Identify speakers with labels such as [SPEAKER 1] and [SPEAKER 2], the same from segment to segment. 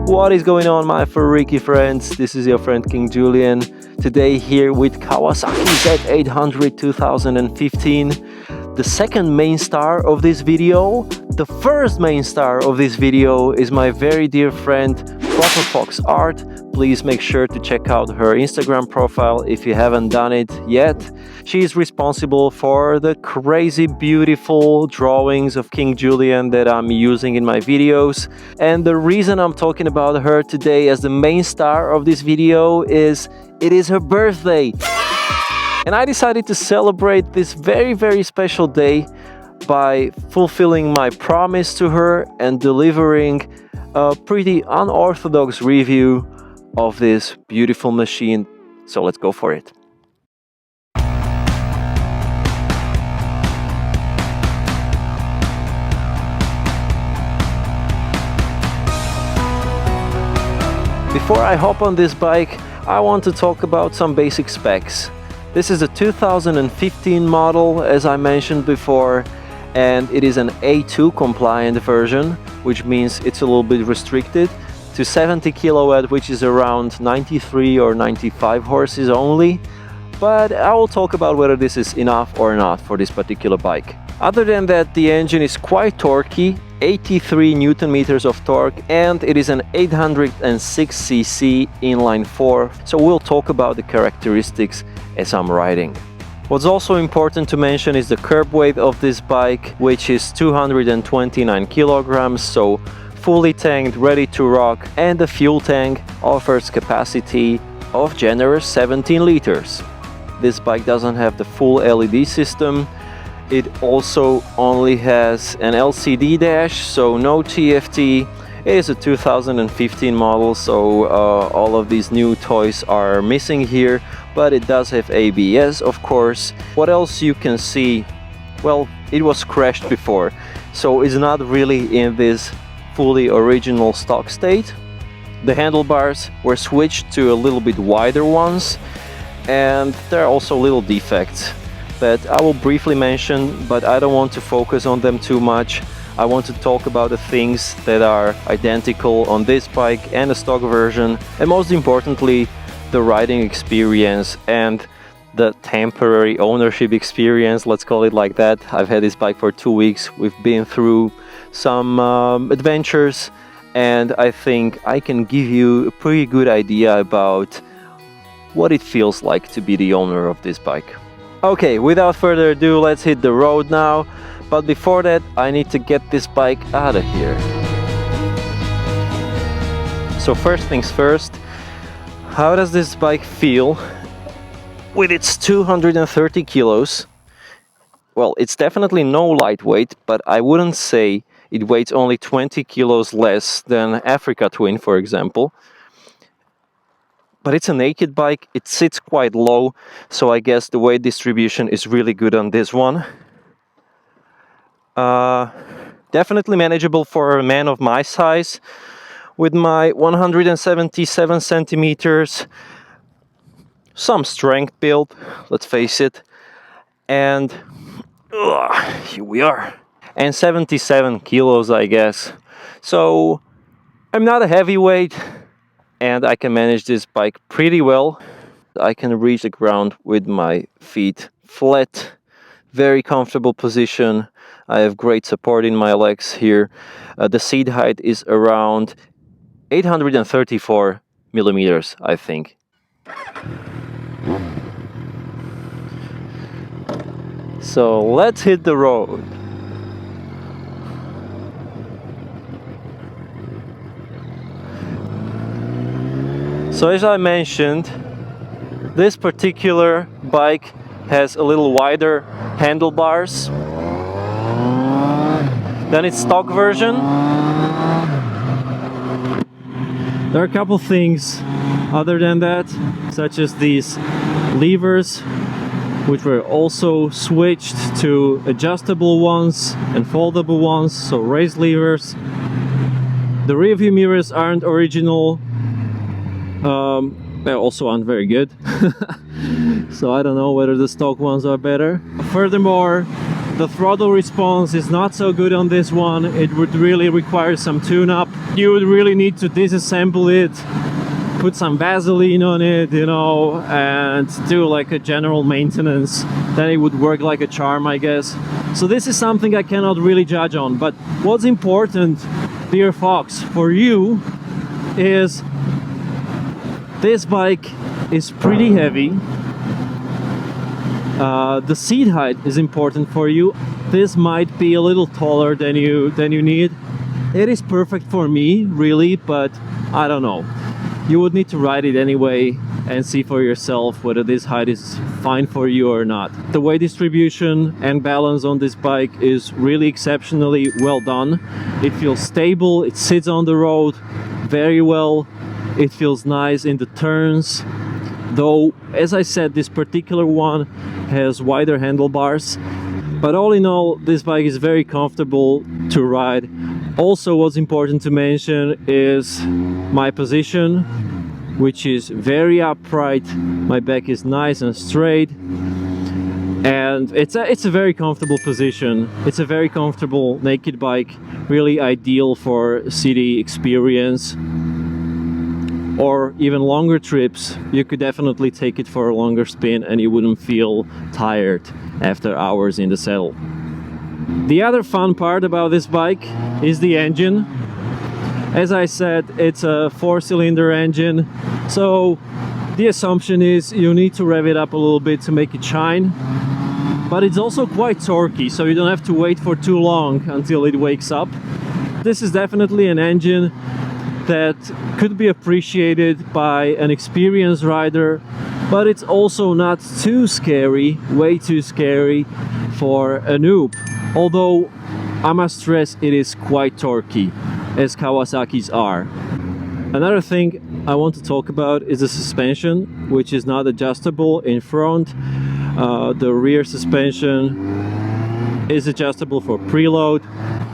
[SPEAKER 1] What is going on, my freaky friends? This is your friend King Julian. Today here with Kawasaki Z800 2015. The second main star of this video. The first main star of this video is my very dear friend Pwoper Fox Art. Please make sure to check out her Instagram profile if you haven't done it yet. She is responsible for the crazy beautiful drawings of King Julian that I'm using in my videos. And the reason I'm talking about her today as the main star of this video is it is her birthday. And I decided to celebrate this very special day by fulfilling my promise to her and delivering a pretty unorthodox review of this beautiful machine. So let's go for it. Before I hop on this bike, I want to talk about some basic specs. This is a 2015 model, as I mentioned before, and it is an A2 compliant version, which means it's a little bit restricted to 70 kilowatt, which is around 93 or 95 horses only. But I will talk about whether this is enough or not for this particular bike. Other than that, the engine is quite torquey, 83 Newton meters of torque, and it is an 806cc inline 4. So we'll talk about the characteristics as I'm riding. What's also important to mention is the curb weight of this bike, which is 229 kilograms, so fully tanked, ready to rock, and the fuel tank offers capacity of generous 17 liters. This bike doesn't have the full LED system. It also only has an LCD dash, so no TFT. It is a 2015 model, so all of these new toys are missing here, but it does have ABS, of course. What else you can see? Well, it was crashed before, so it's not really in this fully original stock state. The handlebars were switched to a little bit wider ones, and there are also little defects that I will briefly mention, but I don't want to focus on them too much. I want to talk about the things that are identical on this bike and the stock version, and most importantly, the riding experience and the temporary ownership experience, let's call it like that. I've had this bike for 2 weeks. We've been through some adventures, and I think I can give you a pretty good idea about what it feels like to be the owner of this bike. Okay, without further ado, let's hit the road now. But before that, I need to get this bike out of here. So first things first, how does this bike feel with its 230 kilos? Well, it's definitely no lightweight, but I wouldn't say it weighs only 20 kilos less than Africa Twin, for example. But it's a naked bike, it sits quite low, so I guess the weight distribution is really good on this one. Definitely manageable for a man of my size. With my 177 centimeters, some strength build, let's face it, and here we are. And 77 kilos, I guess. So I'm not a heavyweight, and I can manage this bike pretty well. I can reach the ground with my feet flat, very comfortable position. I have great support in my legs here. The seat height is around 834 millimeters, I think. So let's hit the road. So as I mentioned, this particular bike has a little wider handlebars than its stock version. There are a couple things other than that, such as these levers, which were also switched to adjustable ones and foldable ones, so raised levers. The rear view mirrors aren't original. They also aren't very good. So I don't know whether the stock ones are better. Furthermore, The throttle response is not so good on this one. It would really require some tune-up. You would really need to disassemble it, put some Vaseline on it, you know, and do like a general maintenance. Then it would work like a charm, I guess. So this is something I cannot really judge on. But what's important, dear Fox, for you is this bike is pretty heavy. The seat height is important for you. This might be a little taller than you need. It is perfect for me, really, but I don't know. You would need to ride it anyway and see for yourself whether this height is fine for you or not. The weight distribution and balance on this bike is really exceptionally well done. It feels stable, it sits on the road very well, it feels nice in the turns. Though, as I said, this particular one has wider handlebars. But all in all, this bike is very comfortable to ride. Also, what's important to mention is my position, which is very upright. My back is nice and straight, and it's a very comfortable position. It's a very comfortable naked bike, really ideal for city experience or even longer trips. You could definitely take it for a longer spin and you wouldn't feel tired after hours in the saddle. The other fun part about this bike is the engine. As I said, it's a 4-cylinder engine, so the assumption is you need to rev it up a little bit to make it shine. But it's also quite torquey, so you don't have to wait for too long until it wakes up. This is definitely an engine that could be appreciated by an experienced rider, but it's also not too scary, way too scary for a noob. Although I must stress it is quite torquey, as Kawasaki's are. Another thing I want to talk about is the suspension, which is not adjustable in front. The rear suspension is adjustable for preload,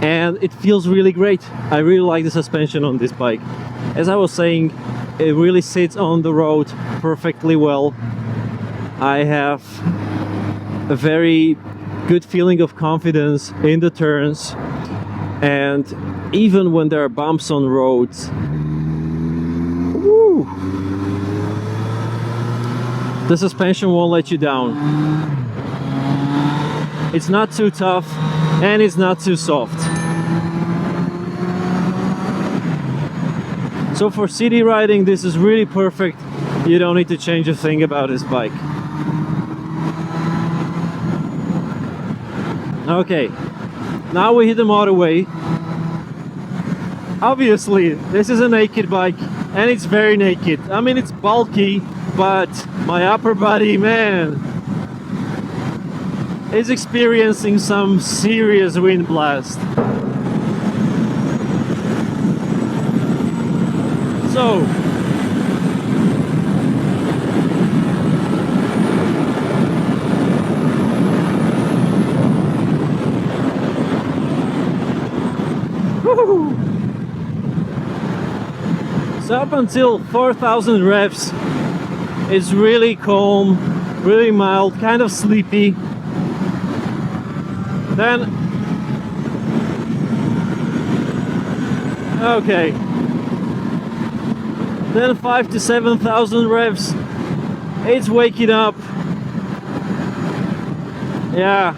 [SPEAKER 1] and it feels really great. I really like the suspension on this bike. As I was saying, it really sits on the road perfectly well. I have a very good feeling of confidence in the turns, and even when there are bumps on roads, woo, the suspension won't let you down. It's not too tough and it's not too soft. So for city riding, this is really perfect. You don't need to change a thing about this bike. Okay, now we hit the motorway. Obviously, this is a naked bike and it's very naked. I mean, it's bulky, but my upper body, man, is experiencing some serious wind blast. So, woo-hoo. So up until 4,000 revs, it's really calm, really mild, kind of sleepy. Then, okay, then 5,000 to 7,000 revs, it's waking up. Yeah.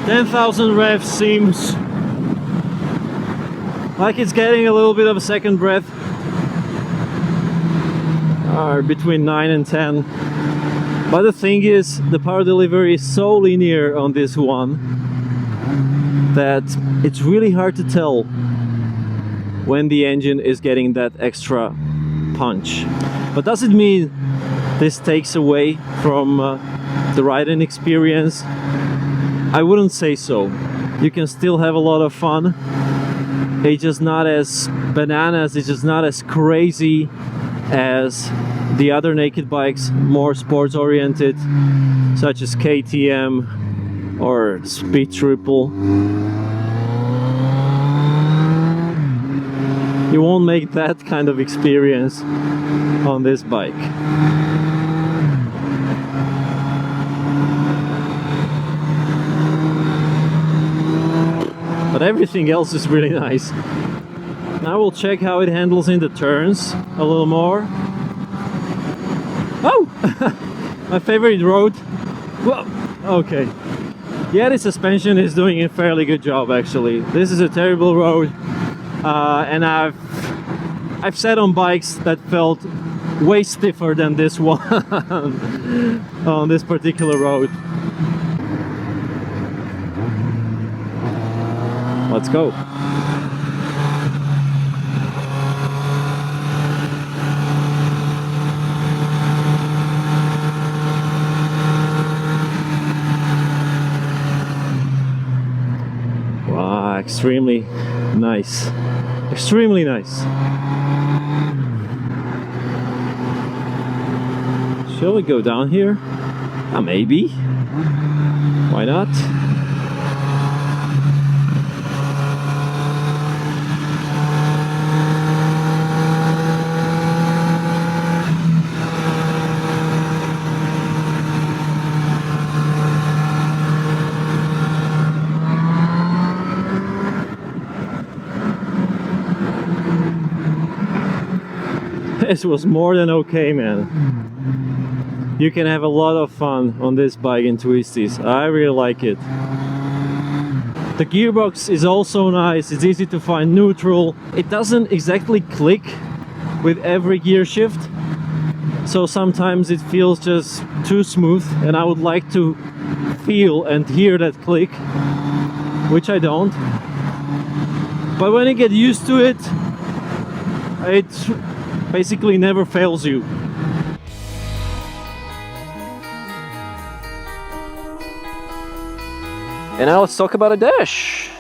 [SPEAKER 1] Ten 10,000 revs seems like it's getting a little bit of a second breath, or between 9 and 10. But the thing is, the power delivery is so linear on this one that it's really hard to tell when the engine is getting that extra punch. But does it mean this takes away from the riding experience? I wouldn't say so. You can still have a lot of fun. It's just not as bananas, it's just not as crazy as the other naked bikes, more sports oriented, such as KTM or Speed Triple. You won't make that kind of experience on this bike. But everything else is really nice. Now we'll check how it handles in the turns a little more. Oh! My favorite road. Whoa! Okay. Yeah, the suspension is doing a fairly good job actually. This is a terrible road, and I've sat on bikes that felt way stiffer than this one on this particular road. Let's go. Wow, extremely nice. Extremely nice. Shall we go down here? Maybe. Why not? This was more than okay, man. You can have a lot of fun on this bike in twisties. I really like it. The gearbox is also nice. It's easy to find neutral. It doesn't exactly click with every gear shift, so sometimes it feels just too smooth, and I would like to feel and hear that click, which I don't. But when you get used to it, it basically never fails you. And now let's talk about a dash.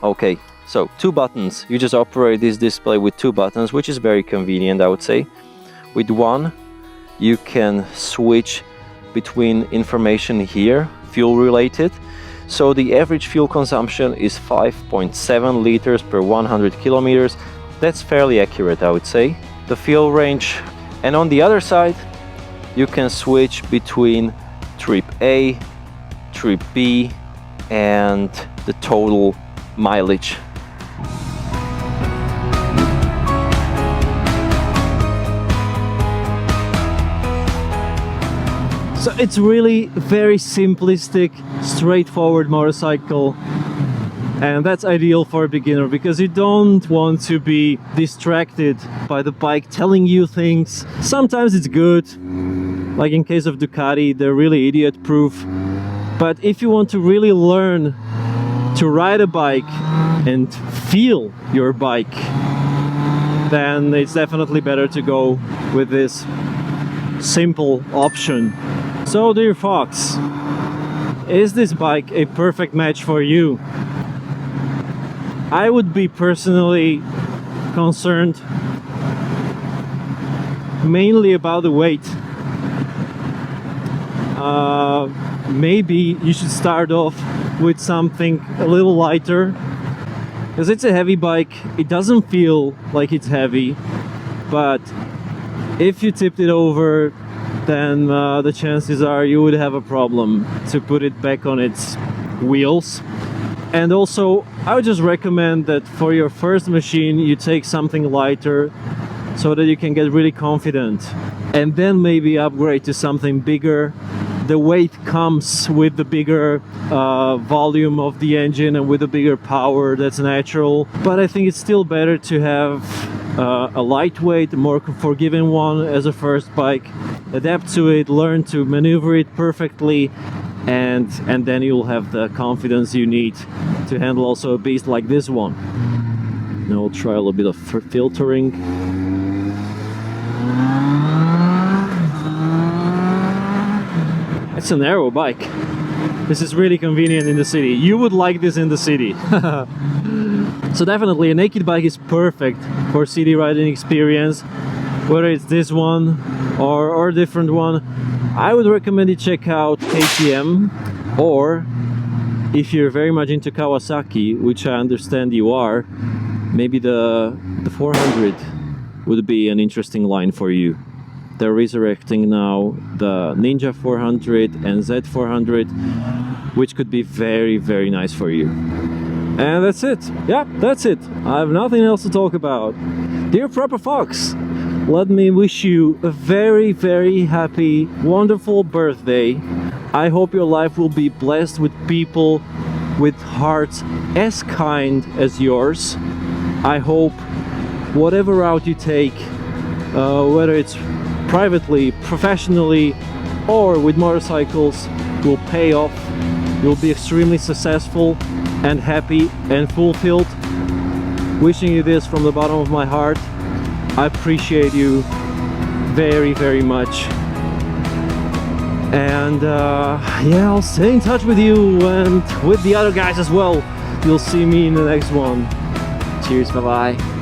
[SPEAKER 1] Okay, so 2 buttons. You just operate this display with 2 buttons, which is very convenient, I would say. With one, you can switch between information here, fuel related. So the average fuel consumption is 5.7 liters per 100 kilometers. That's fairly accurate, I would say. The fuel range. And on the other side, you can switch between trip A, trip B, and the total mileage. So it's really very simplistic, straightforward motorcycle. And that's ideal for a beginner because you don't want to be distracted by the bike telling you things. Sometimes it's good, like in case of Ducati, they're really idiot proof. But if you want to really learn to ride a bike and feel your bike, then it's definitely better to go with this simple option. So dear Fox, is this bike a perfect match for you? I would be personally concerned mainly about the weight. Maybe you should start off with something a little lighter, because it's a heavy bike. It doesn't feel like it's heavy, but if you tipped it over, then the chances are you would have a problem to put it back on its wheels. And also, I would just recommend that for your first machine you take something lighter so that you can get really confident, and then maybe upgrade to something bigger. The weight comes with the bigger volume of the engine and with the bigger power, that's natural. But I think it's still better to have a lightweight, more forgiving one as a first bike. Adapt to it, learn to maneuver it perfectly, and then you'll have the confidence you need to handle also a beast like this one. Now we'll try a little bit of filtering. It's a narrow bike. This is really convenient in the city. You would like this in the city. So definitely a naked bike is perfect for city riding experience. whether it's this one or a different one, I would recommend you check out KTM, or if you're very much into Kawasaki, which I understand you are, maybe the 400 would be an interesting line for you. They're resurrecting now the Ninja 400 and Z400, which could be very, very nice for you. And that's it. Yeah, that's it. I have nothing else to talk about. Dear Pwoper Fox, let me wish you a very, very happy, wonderful birthday. I hope your life will be blessed with people with hearts as kind as yours. I hope whatever route you take, whether it's privately, professionally, or with motorcycles, will pay off. You'll be extremely successful and happy and fulfilled. Wishing you this from the bottom of my heart. I appreciate you very, very much. And yeah, I'll stay in touch with you and with the other guys as well. You'll see me in the next one. Cheers, bye bye.